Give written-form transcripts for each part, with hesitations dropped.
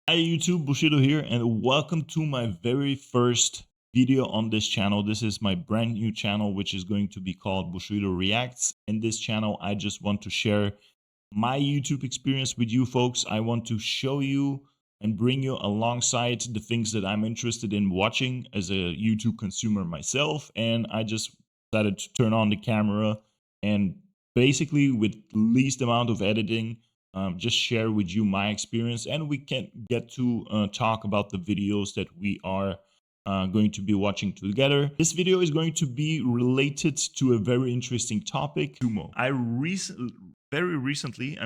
Hi YouTube, Bushido here, and welcome to my very first video on this channel. This is my brand new channel, which is going to be called Bushido Reacts. In this channel, I just want to share my YouTube experience with you folks. I want to show you and bring you alongside the things that I'm interested in watching as a YouTube consumer myself. And I just decided to turn on the camera and basically with least amount of editing, just share with you my experience, and we can get to talk about the videos that we are going to be watching together. This video is going to be related to a very interesting topic, sumo. Very recently,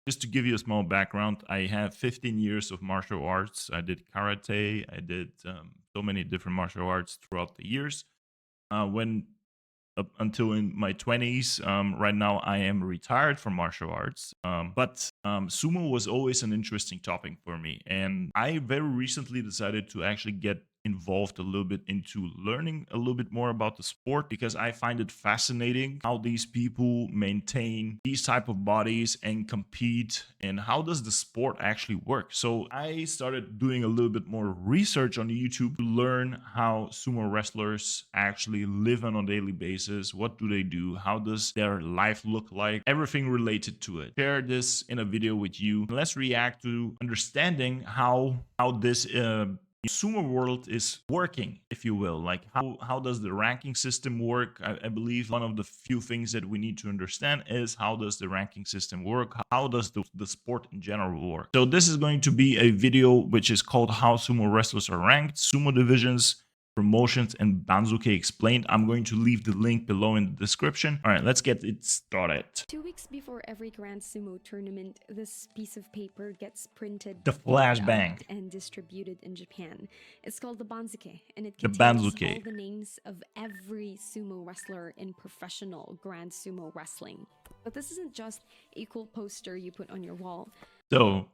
just to give you a small background, I have 15 years of martial arts. I did karate, I did so many different martial arts throughout the years. When up until in my 20s. Right now, I am retired from martial arts, but sumo was always an interesting topic for me. And I very recently decided to actually get involved a little bit into learning a little bit more about the sport, because I find it fascinating how these people maintain these type of bodies and compete, and how does the sport actually work. So I started doing a little bit more research on YouTube to learn how sumo wrestlers actually live on a daily basis. What do they do? How does their life look like? Everything related to it. Share this in a video with you. Let's react to understanding how this sumo world is working, if you will. Like how does the ranking system work? I believe one of the few things that we need to understand is how does the ranking system work? How does the sport in general work? So this is going to be a video which is called How Sumo Wrestlers Are Ranked, Sumo Divisions, Promotions, and Banzuke Explained. I'm going to leave the link below in the description. All right, let's get it started. 2 weeks before every Grand Sumo tournament, this piece of paper gets printed, The flashbang, and distributed in Japan. It's called the Banzuke, and it the contains Banzuke. all the names of every sumo wrestler in professional Grand Sumo wrestling. But this isn't just a cool poster you put on your wall. So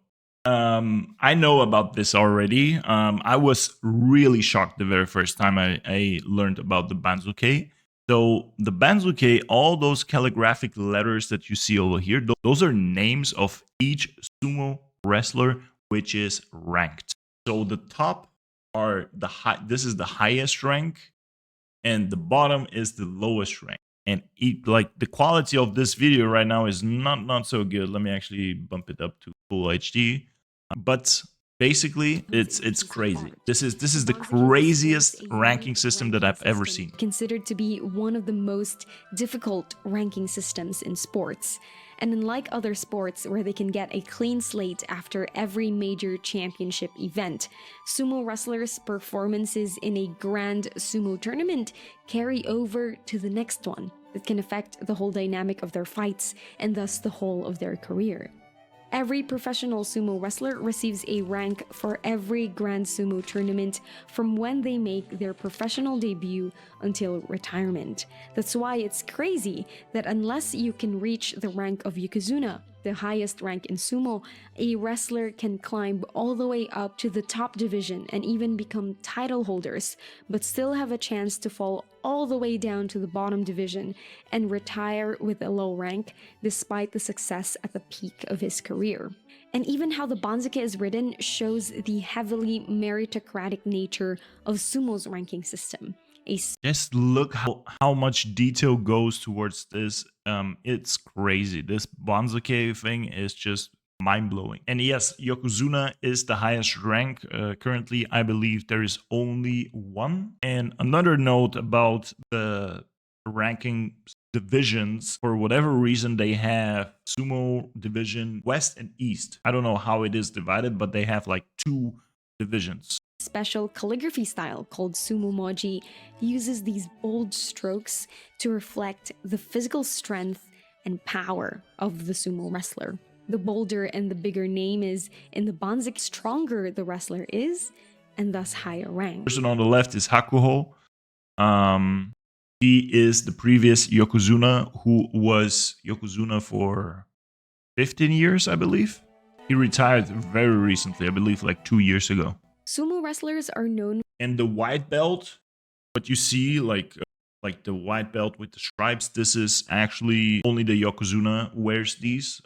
I know about this already. I was really shocked the very first time I learned about the Banzuke. So the Banzuke, all those calligraphic letters that you see over here, those are names of each sumo wrestler which is ranked. So the top are this is the highest rank, and the bottom is the lowest rank. And like the quality of this video right now is not so good. Let me actually bump it up to full HD. But basically, it's crazy. This is the craziest ranking system that I've ever seen. Considered to be one of the most difficult ranking systems in sports. And unlike other sports where they can get a clean slate after every major championship event, sumo wrestlers' performances in a grand sumo tournament carry over to the next one. That can affect the whole dynamic of their fights and thus the whole of their career. Every professional sumo wrestler receives a rank for every Grand Sumo tournament from when they make their professional debut until retirement. That's why it's crazy that unless you can reach the rank of Yokozuna, the highest rank in sumo, a wrestler can climb all the way up to the top division and even become title holders, but still have a chance to fall all the way down to the bottom division and retire with a low rank despite the success at the peak of his career. And even how the Banzuke is written shows the heavily meritocratic nature of sumo's ranking system. Just look how much detail goes towards this. It's crazy. This Banzuke thing is just mind-blowing. And yes, Yokozuna is the highest rank. Currently, I believe there is only one. And another note about the ranking divisions, for whatever reason, they have sumo division west and east. I don't know how it is divided, but they have like 2 divisions. Special calligraphy style called sumo moji uses these bold strokes to reflect the physical strength and power of the sumo wrestler. The bolder and the bigger name is in the Banzuke, stronger the wrestler is, and thus higher rank. The person on the left is Hakuho. He is the previous Yokozuna, who was Yokozuna for 15 years, I believe. He retired very recently, I believe like 2 years ago. Sumo wrestlers are known. And the white belt, what you see like like the white belt with the stripes. This is actually only the Yokozuna wears these.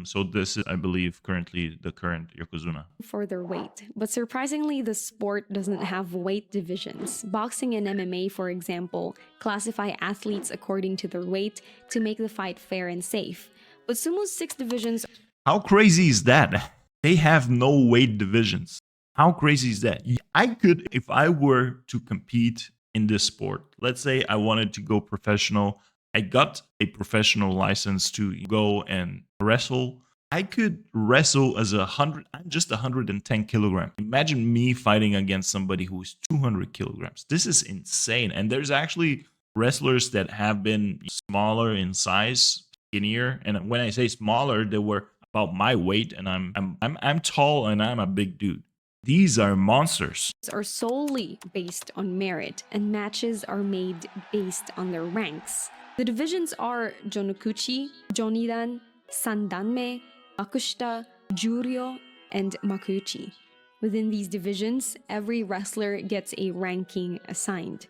So this is, I believe, currently the current Yokozuna. For their weight. But surprisingly, the sport doesn't have weight divisions. Boxing and MMA, for example, classify athletes according to their weight to make the fight fair and safe. But sumo's 6 divisions. How crazy is that? They have no weight divisions. How crazy is that? I could, if I were to compete in this sport, let's say I wanted to go professional, I got a professional license to go and wrestle. I could wrestle as I'm just 110 kilograms. Imagine me fighting against somebody who is 200 kilograms. This is insane. And there's actually wrestlers that have been smaller in size, skinnier. And when I say smaller, they were about my weight, and I'm tall and I'm a big dude. These are monsters. Are solely based on merit, and matches are made based on their ranks. The divisions are Jonokuchi, Jonidan, Sandanme, Makushita, Juryo, and Makuuchi. Within these divisions, every wrestler gets a ranking assigned.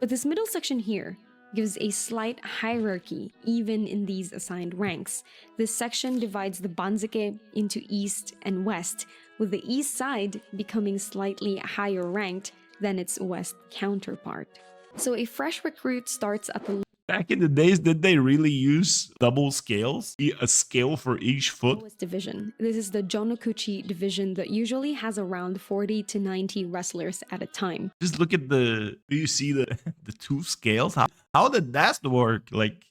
But this middle section here gives a slight hierarchy even in these assigned ranks. This section divides the Banzuke into East and West, with the East side becoming slightly higher ranked than its West counterpart. So a fresh recruit starts at the Back in the days, did they really use double scales? A scale for each foot? lowest division. This is the Jonokuchi division that usually has around 40 to 90 wrestlers at a time. Just look at do you see the 2 scales? How did that work? Like,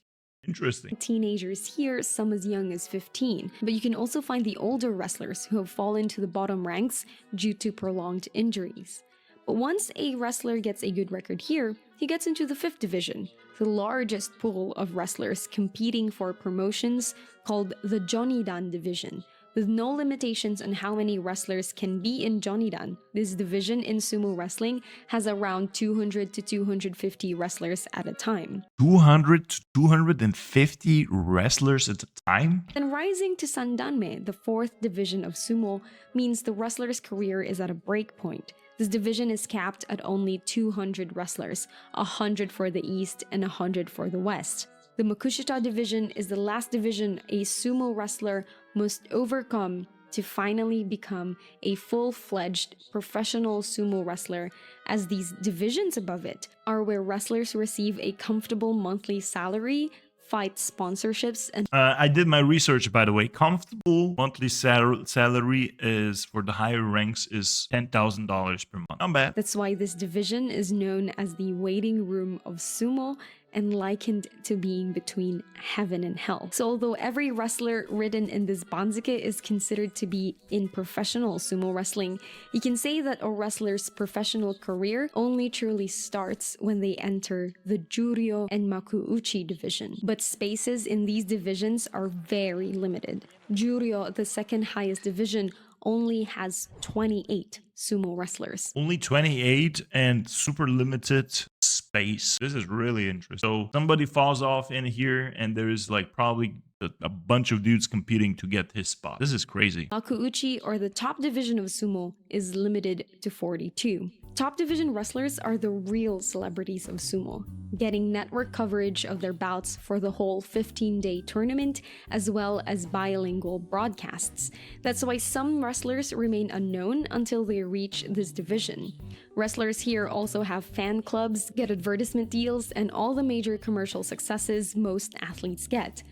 interesting. Teenagers here, some as young as 15, but you can also find the older wrestlers who have fallen to the bottom ranks due to prolonged injuries. But once a wrestler gets a good record here, he gets into the 5th division, the largest pool of wrestlers competing for promotions called the Jonidan division. With no limitations on how many wrestlers can be in Jonidan, this division in sumo wrestling has around 200 to 250 wrestlers at a time. 200 to 250 wrestlers at a time? Then rising to Sandanme, the 4th division of sumo, means the wrestler's career is at a break point. This division is capped at only 200 wrestlers, 100 for the East and 100 for the West. The Makushita division is the last division a sumo wrestler must overcome to finally become a full-fledged professional sumo wrestler, as these divisions above it are where wrestlers receive a comfortable monthly salary, fight sponsorships, and I did my research, by the way. Comfortable monthly salary is for the higher ranks is $10,000 per month. Not bad. that's why this division is known as the waiting room of sumo and likened to being between heaven and hell. So although every wrestler ridden in this banzuke is considered to be in professional sumo wrestling, you can say that a wrestler's professional career only truly starts when they enter the Juryo and Makuuchi division. But spaces in these divisions are very limited. Juryo, the 2nd highest division, only has 28 sumo wrestlers. Only 28 and super limited space. This is really interesting. So somebody falls off in here and there is like probably a bunch of dudes competing to get his spot. This is crazy. Makuuchi, or the top division of sumo, is limited to 42. Top division wrestlers are the real celebrities of sumo, getting network coverage of their bouts for the whole 15-day tournament, as well as bilingual broadcasts. That's why some wrestlers remain unknown until they reach this division. Wrestlers here also have fan clubs, get advertisement deals, and all the major commercial successes most athletes get.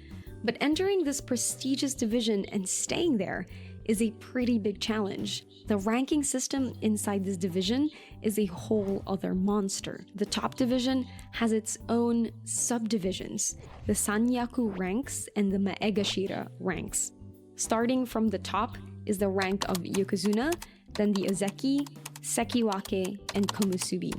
But entering this prestigious division and staying there is a pretty big challenge. The ranking system inside this division is a whole other monster. The top division has its own subdivisions, the Sanyaku ranks and the Maegashira ranks. Starting from the top is the rank of Yokozuna, then the Ozeki, Sekiwake, and Komusubi.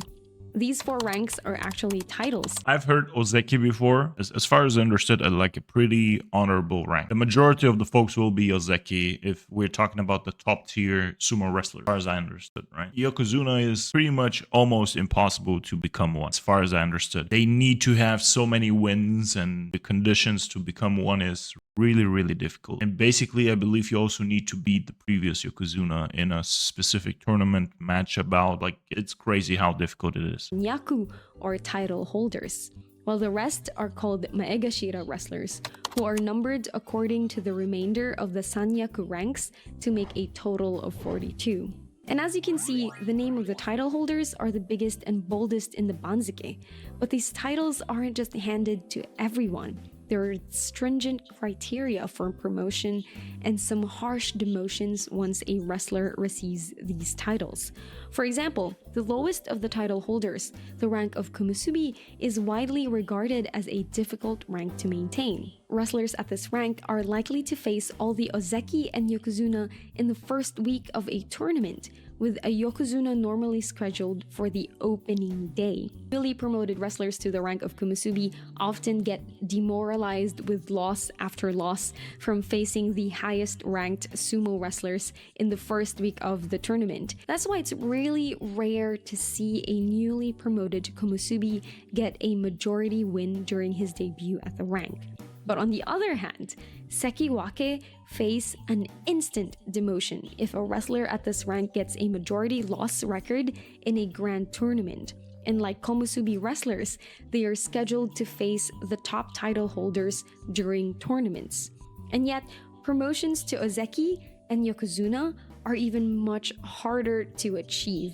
These 4 ranks are actually titles. I've heard Ozeki before. As far as I understood, like a pretty honorable rank. The majority of the folks will be Ozeki if we're talking about the top tier sumo wrestler, as far as I understood, right? Yokozuna is pretty much almost impossible to become one, as far as I understood. They need to have so many wins, and the conditions to become one is really, really difficult. And basically, I believe you also need to beat the previous Yokozuna in a specific tournament match about, like, it's crazy how difficult it is. this. Nyaku, or title holders, while the rest are called Maegashira wrestlers, who are numbered according to the remainder of the Sanyaku ranks to make a total of 42. And as you can see, the name of the title holders are the biggest and boldest in the Banzuke, but these titles aren't just handed to everyone. There are stringent criteria for promotion and some harsh demotions once a wrestler receives these titles. For example, the lowest of the title holders, the rank of Komusubi, is widely regarded as a difficult rank to maintain. Wrestlers at this rank are likely to face all the Ozeki and Yokozuna in the first week of a tournament, with a Yokozuna normally scheduled for the opening day. Newly promoted wrestlers to the rank of Komusubi often get demoralized with loss after loss from facing the highest ranked sumo wrestlers in the first week of the tournament. That's why it's really rare to see a newly promoted Komusubi get a majority win during his debut at the rank. But on the other hand, Sekiwake face an instant demotion if a wrestler at this rank gets a majority loss record in a grand tournament. And like Komusubi wrestlers, they are scheduled to face the top title holders during tournaments. And yet, promotions to Ozeki and Yokozuna are even much harder to achieve.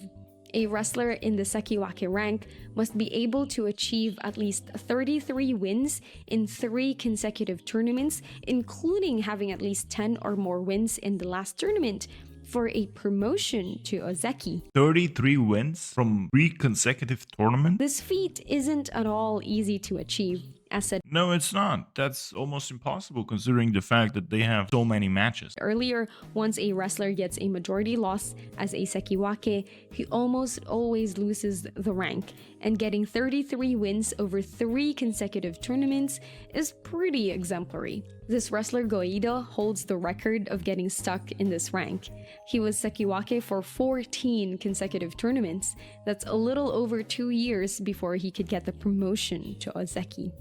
A wrestler in the Sekiwake rank must be able to achieve at least 33 wins in 3 consecutive tournaments, including having at least 10 or more wins in the last tournament for a promotion to Ozeki. 33 wins from 3 consecutive tournaments? This feat isn't at all easy to achieve. As said No, it's not. That's almost impossible considering the fact that they have so many matches. earlier, once a wrestler gets a majority loss as a Sekiwake, he almost always loses the rank, and getting 33 wins over 3 consecutive tournaments is pretty exemplary. This wrestler Goida holds the record of getting stuck in this rank. He was Sekiwake for 14 consecutive tournaments. That's a little over 2 years before he could get the promotion to Ozeki.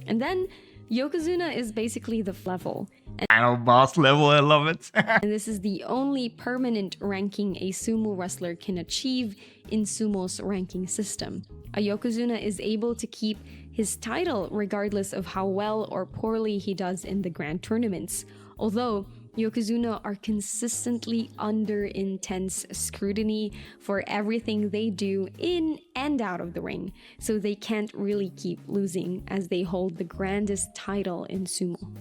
And then, Yokozuna is basically the level. Final boss level, I love it. And this is the only permanent ranking a sumo wrestler can achieve in sumo's ranking system. A Yokozuna is able to keep his title regardless of how well or poorly he does in the grand tournaments, although Yokozuna are consistently under intense scrutiny for everything they do in and out of the ring, so they can't really keep losing as they hold the grandest title in sumo.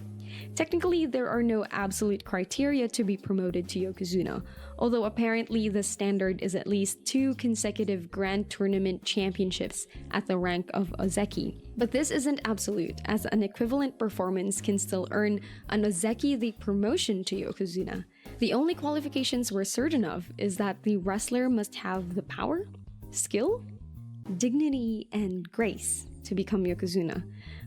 Technically, there are no absolute criteria to be promoted to Yokozuna, although apparently the standard is at least 2 consecutive Grand Tournament championships at the rank of Ozeki. But this isn't absolute, as an equivalent performance can still earn an Ozeki the promotion to Yokozuna. The only qualifications we're certain of is that the wrestler must have the power, skill, dignity, and grace to become Yokozuna.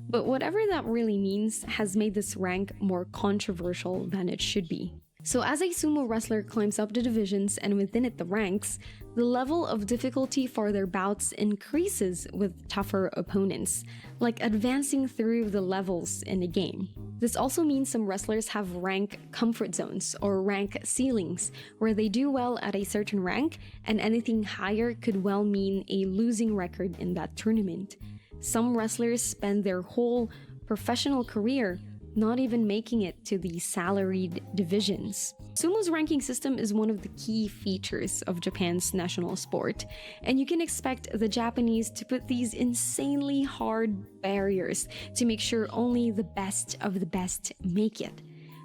But whatever that really means has made this rank more controversial than it should be. So as a sumo wrestler climbs up the divisions and within it the ranks, the level of difficulty for their bouts increases with tougher opponents, like advancing through the levels in a game. This also means some wrestlers have rank comfort zones or rank ceilings, where they do well at a certain rank and anything higher could well mean a losing record in that tournament. Some wrestlers spend their whole professional career not even making it to the salaried divisions. Sumo's ranking system is one of the key features of Japan's national sport, and you can expect the Japanese to put these insanely hard barriers to make sure only the best of the best make it.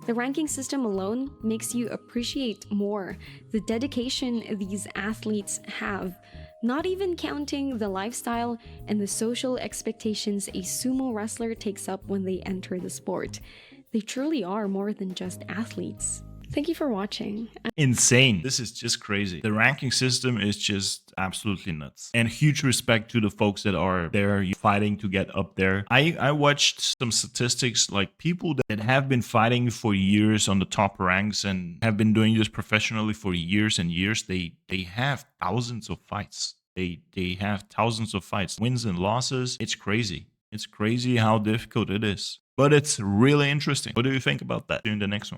The ranking system alone makes you appreciate more the dedication these athletes have, not even counting the lifestyle and the social expectations a sumo wrestler takes up when they enter the sport. They truly are more than just athletes. Thank you for watching. Insane. This is just crazy. The ranking system is just absolutely nuts. And huge respect to the folks that are there fighting to get up there. I watched some statistics, like people that have been fighting for years on the top ranks and have been doing this professionally for years and years. They have thousands of fights. They have thousands of fights, wins and losses. It's crazy. It's crazy how difficult it is. But it's really interesting. What do you think about that? See you in the next one.